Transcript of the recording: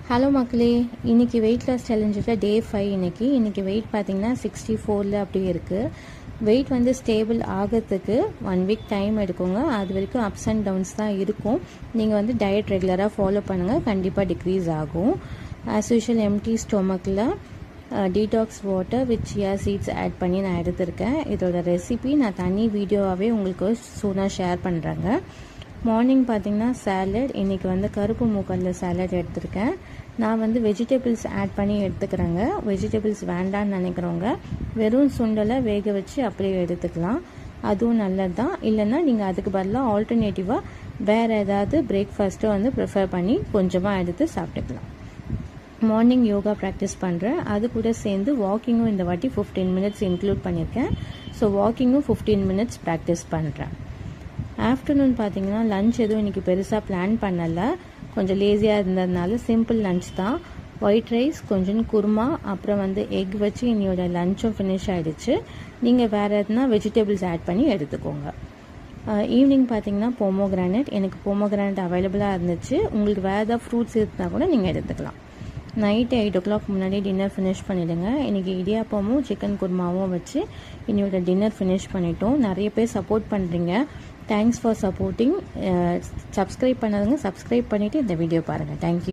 Hello மக்களே, இன்றைக்கி weight loss சேலஞ்சில் டே 5 இன்றைக்கி வெயிட் பார்த்திங்கன்னா 64 அப்படியே இருக்குது. வெயிட் வந்து ஸ்டேபிள் ஆகிறதுக்கு 1 வீக் டைம் எடுக்குங்க. அது வரைக்கும் அப்ஸ் அண்ட் டவுன்ஸ் தான் இருக்கும். நீங்கள் வந்து டயட் ரெகுலராக ஃபாலோ பண்ணுங்கள், கண்டிப்பாக டிக்ரீஸ் ஆகும். ஆஸ் யூஷுவல் எம்டி ஸ்டொமக்கில் detox water with chia seeds add பண்ணி நான் எடுத்திருக்கேன். இதோட ரெசிபி நான் தனி வீடியோவாகவே உங்களுக்கு சூனாக ஷேர் பண்ணுறேங்க. மார்னிங் பார்த்திங்கன்னா சாலட், இன்றைக்கி வந்து கருப்பு மூக்கல்ல சாலட் எடுத்திருக்கேன். நான் வந்து வெஜிடபிள்ஸ் ஆட் பண்ணி எடுத்துக்கிறேங்க. வெஜிடபிள்ஸ் வேண்டான்னு நினைக்கிறவங்க வெறும் சுண்டலை வேக வச்சு அப்படியே எடுத்துக்கலாம், அதுவும் நல்லது தான். இல்லைன்னா நீங்கள் அதுக்கு பதிலாக ஆல்டர்னேட்டிவாக வேறு ஏதாவது பிரேக்ஃபாஸ்ட்டை வந்து ப்ரிஃபர் பண்ணி கொஞ்சமாக எடுத்து சாப்பிட்டுக்கலாம். மார்னிங் யோகா ப்ராக்டிஸ் பண்ணுறேன், அது கூட சேர்ந்து வாக்கிங்கும் இந்த வாட்டி 15 மினிட்ஸ் இன்க்ளூட் பண்ணியிருக்கேன். ஸோ வாக்கிங்கும் 15 மினிட்ஸ் ப்ராக்டிஸ் பண்ணுறேன். ஆஃப்டர்நூன் பார்த்திங்கன்னா லன்ச் எதுவும் இன்றைக்கி பெருசாக பிளான் பண்ணலை, கொஞ்சம் லேசியாக இருந்ததுனால சிம்பிள் லன்ச் தான். ஒயிட் ரைஸ், கொஞ்சம் குருமா, அப்புறம் வந்து எக் வச்சு என்னோட லன்ச்சும் ஃபினிஷ் ஆகிடுச்சு. நீங்கள் வேறு எதுனா வெஜிடபிள்ஸ் ஆட் பண்ணி எடுத்துக்கோங்க. ஈவினிங் பார்த்திங்கன்னா போமோகிரானட், எனக்கு போமோகிரானட் அவைலபிளாக இருந்துச்சு. உங்களுக்கு வேறு ஏதாவது ஃப்ரூட்ஸ் இருந்தால் கூட நீங்கள் எடுத்துக்கலாம். நைட்டு 8 o'clock முன்னாடி டின்னர் ஃபினிஷ் பண்ணிவிடுங்க. இன்றைக்கி இடியாப்பமும் சிக்கன் குருமாவும் வச்சு என்னோட டின்னர் ஃபினிஷ் பண்ணிட்டோம். நிறைய பேர் சப்போர்ட் பண்ணுறீங்க, தேங்க்ஸ் ஃபார் சப்போர்ட்டிங். சப்ஸ்கிரைப் பண்ணாதுங்க, சப்ஸ்கிரைப் பண்ணிவிட்டு இந்த வீடியோ பாருங்கள். தேங்க்யூ.